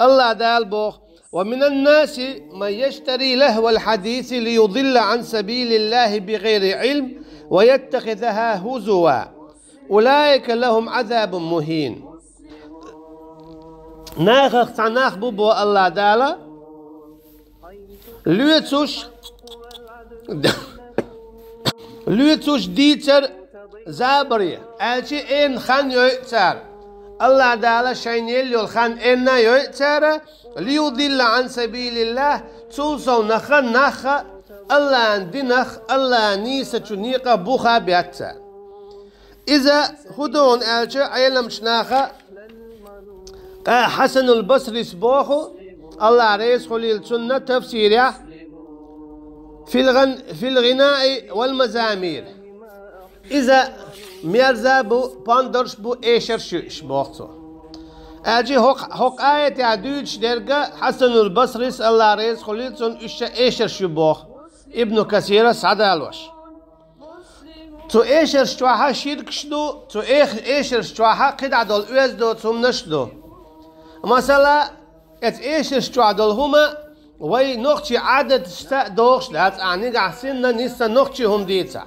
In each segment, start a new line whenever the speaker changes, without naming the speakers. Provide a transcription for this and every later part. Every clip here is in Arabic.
الله دال بوخ ومن الناس من يشتري لهو الحديث ليضل عن سبيل الله بغير علم ويتخذها هزوا أولئك لهم عذاب مهين. ناخ تناخ بو الله دالا لوتوش ديتر زابري الشي ان خان يؤتر الله دالا شينيل يلخان ان يؤتر ليضل عن سبيل الله توصو نخ الله دينخ الله نيسة نيقة بوخا بيتر إذا خدون الشي علم شناخة حسن البصري سبوخو الله ريس خليل سنة تفسيره في الغناء والمزامير. إذا ميرزا بو باندرش بو إيشر شبوخته أجي هوك آية عدوش درجة حسن البصري الله ريس خليل سن إيشر شبوخ ابن كثير سعد الوش تو إيشر شتوها شرك شدو تو إيشر شتوها قد عدل أوز دو تم نشدو مثلا إيشر شتوها دول هما وي نوختي عدد شتا دوخش لات أعني قحسننا نيسا نوختي هم ديتا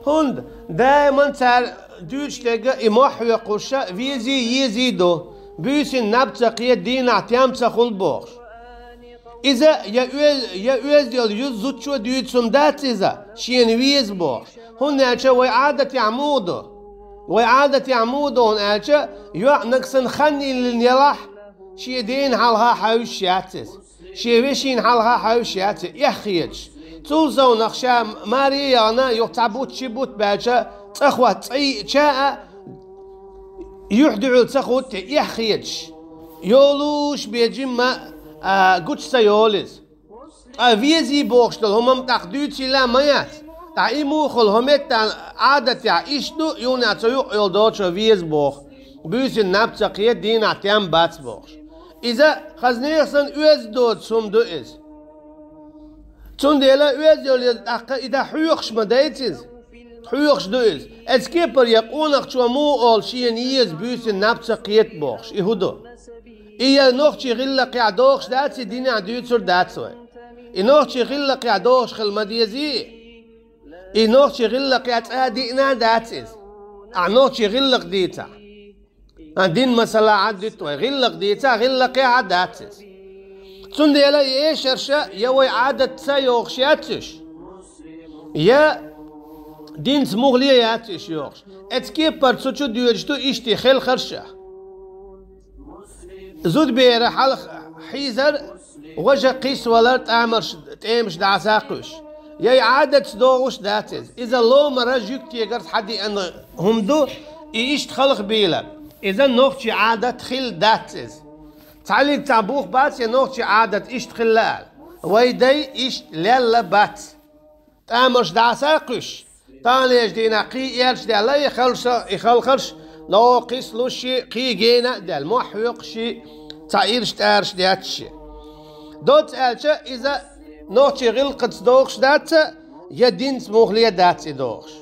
هند دائما تال دوش لغا إموح ويقوشا فيزي يزيدو بيسي نبتقية دين اعتيام تخل بوخش إذا يا أوز ديال يزوتشو ديوتسم دات إذا شين ويز بوخش هن ألشا وإعادة يعمودو هن ألشا يوع نقصن خني للنيلاح شي دين حالها حاوش ياتس شي وشين حالها حاوش ياتس يخيج توزو نخشا ماريانا يعتبوت شبوت باشا تخوة تشاء يحدعو تخوت يخيج يولوش بيجمع قدس سيولز فيزي بوخشتل هم تاخدوتي لا ميات تا إيمو خل همت تا عادت يا إشتو يوناتو يولدوتشو فيز بوخ بيسي نبتقية دين اعتيام باتس بوخش إذا خزنيخسن أوز دوت سوم دو إز تون ديلا أوز يولي إذا حيوخش مدايتز حيوخش دو إز اسكيبر يقونك شو مو أول شيء نيز بيسي نبتقية بوخش إهدو إيا نوختي غلق يعدوخش داتسي ديني عدوتسر داتسوي إنوختي غلق يعدوخش خل مديزي إنوختي غلق يعدينا داتسيز أعنوختي غلق ديتا دين مسلا عدتوي غلق ديتا غلق يعداتسيز تون ديلا يشرشا يوي عادت سيوخش ياتش يا دين سموغلية ياتش يوخش اتكيبر تسوچو ديوجتو إشتي خيل خرشا زود بيرا حلق حيزر وجه قيس ولا تامش دعساقش يا عادة دوغش داتز إذا لو مرة جيكت يقرد حدي أن هم دو إيش تخلق بيلا إذا نوختي عادة خل داتز تعليق تعبوخ بات يا نوختي عادة إيش تخلال ويدي إيش لالا بات تامش دعساقش تاني يجدينا قي يرش دي الله يخلقش لو قيس لوشي قي جينا دال محوقشي تعيرش تارش داتشي دوت ألشا إذا نوتشي غلقت دوخش داتا يا دين سموخلية داتي دوخش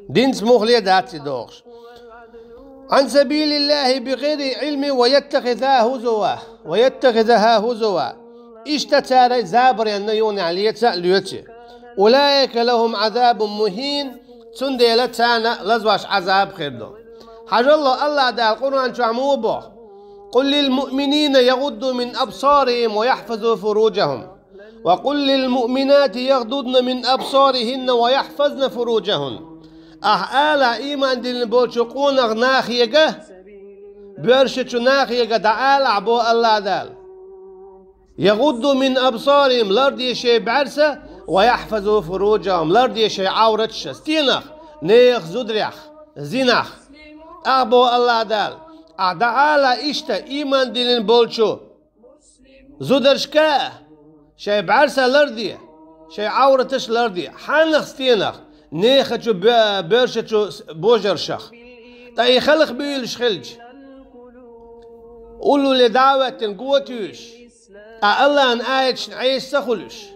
دين سموخلية داتي دوخش عن سبيل الله بغير علم ويتخذها هزوا اشتتار زابر ينيون عليتا ليوتي أولئك لهم عذاب مهين تنديلتانا لزواش عذاب خيردو حاج الله دا القرآن شعمو بوخ قل للمؤمنين يغضوا من أبصارهم ويحفظوا فروجهم وقل للمؤمنات يغضضن من أبصارهن ويحفظن فروجهن آلا إيمان دين بوشقون أغناخيقه بيرشتو ناخيقه دعال عبو الله دال يغضوا من أبصارهم لرد يشي بعرسة ويحفظوا فروجهم لرد يشي عورتش ستينخ نيخ زدريخ زينخ أبو الله دال أعداء إشتا إيمان دين بولشو زودرشكا شي بعرسة لردية شي عورتش لردية حانخ ستينخ نيخشو بيرشتشو بوجر شخ تا يخلق بيلش خلج قولوا لدعوة قوتيش الله أن آية عيش سخلش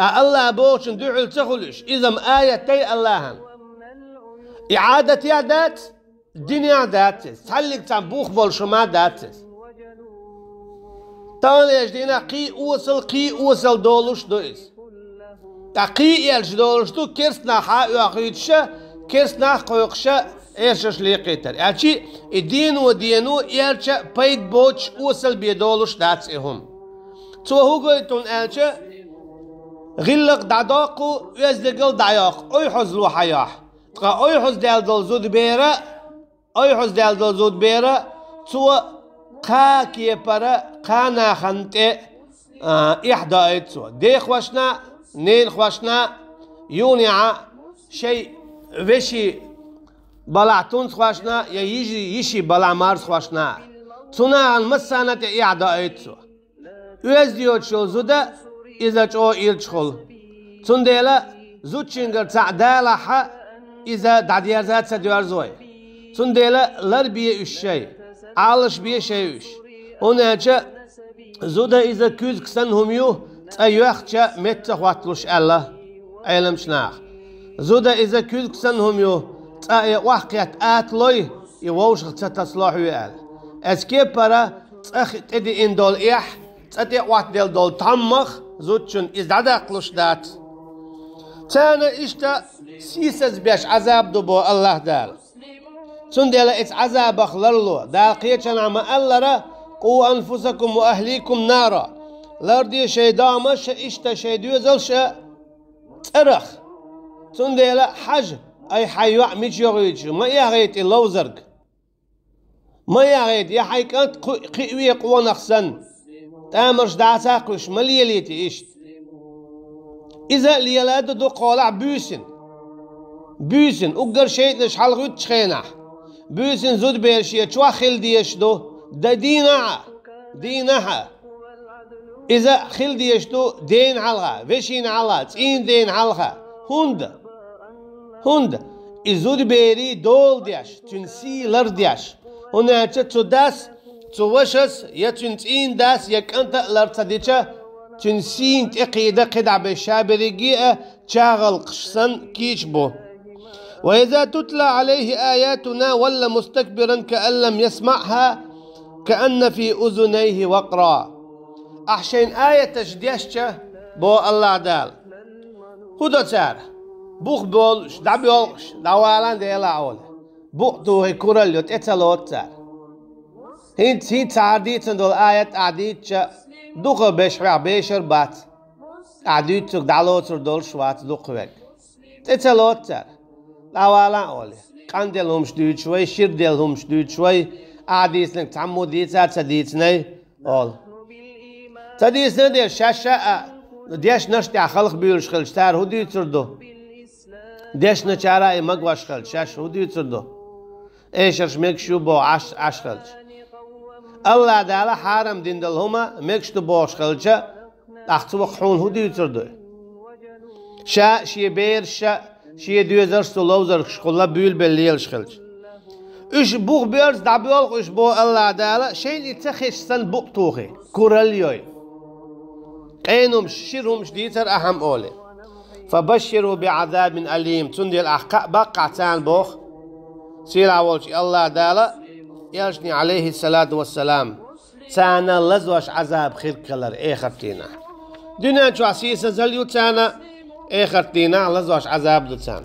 الله بوش ندعل سخلش إذا آية تي الله إعادة يعدات الدنيا داتس تعلق تعبوخ بول شما داتس تاني دينا قي وصل دولش دويز تقي يلش دولش دو كرسنا حاقيتش كرسنا قوقشة إيشش ليقيتر يعني الدينو يلش بيد بوش وصل بيدولش داتسهم تو هو قلتون ألش غلق دعاقو يزدقل دعاق أي حزلو حياح تقا أي حز دال دلزود بيرا أي حز دال دلزود بيرا تو قا كيبرا قانا خنتي إحدى أيتسو دي خوشنا نين خوشنا يونيع شيء وشي بلعتون خوشنا يا يشي بلع مارس خوشنا تونا عن مسانة إحدى أيتسو ويزديوت شو زودا إذا جو إلشخل تنديلا زوتشينجر تعدالا حا إذا دعديارزات سديار زوي تنديلا لربية الشيء عالش بيه شيء هناك زودا إذا كوز كسن هميو تأيوخشا متخواتلوش الله علم شناخ زودا إذا كوز كسن هميو تأيوخيات آتلوي يووش تتصلح ويال أسكي برا تأدي إندول إيح تأدي وات ديل دول تمخ زوتشن إزدادقلوش دات تانا إشتا سيسز بيش عذاب دبو الله دال تنديلا إتس عذاب أخلرلو دال قيتشان عما ألرا قو أنفسكم وأهليكم نارا لردي شيدامش إشتا شيديو زلش ترخ تنديلا حج أي حيوع ميش يغيتش ما يغيت اللوزرق ما يغيت يحي كانت قوي قوة نخسن تامرش دعساقش مليليتي إشت إذا ليلاد دو قالع بوسن أقر شيء نشحال غيت شخينح بوسن زود بيرشيه شوا خل ديش دو دا دينها إذا خل ديش دو دين علغا وشين علغا تين دين علغا هند إزود بيري دول ديش تنسي لر ديش هنا تداس توشس يا تنتين داس يك أنت لر تديش تنسين تقيدة قدع بالشابرية شاغل قشسن كيشبو وإذا تتلى عليه آياتنا ولا مستكبرا كأن لم يسمعها كأن في أذنيه وقرا أحشين آية تجديشة بو الله دال هدو تار بوخ بولش دعبيولش دعوالان ديلا أول بوخ دوهي كوراليوت اتلوت تار هين تعديتن دول آية عديتش دوخ بيشر بات عديتك دعلوتر دول شوات دوخ ويك اتلوت تار دعوالان أول قان ديلهم شدود شوي شير ديلهم شدود شوي عديس لك تعمو ديتار تديتني أول تديسنا دير شاشة ديش نشتع خلق بيولش خلشتار هو ديتردو ديش نشارة مقواش خلش شاش هو ديتردو ايشرش مكشو بو عش خلش الله دالا حارم دين دلهما مكشتو بوش خلشة اختو خون هو ديتردو شا شي بير شي دوزر سلوزر شخلا بيول بليلش خلش اش بوغ بيرز دعبيول اش بو الله دالا شين يتخش سن بوقتوخي كوراليوي قينهم شيرهم شديتر أهم أولي فبشروا بعذاب أليم تندي الأحقاء بقع تان بوخ سير عولش الله دالا يلشني عليه الصلاة والسلام تانا لزوش عذاب خير كلر اخرتينا دينا شو عسيسة زليو تانا اخرتينا لزوش عذاب دو تان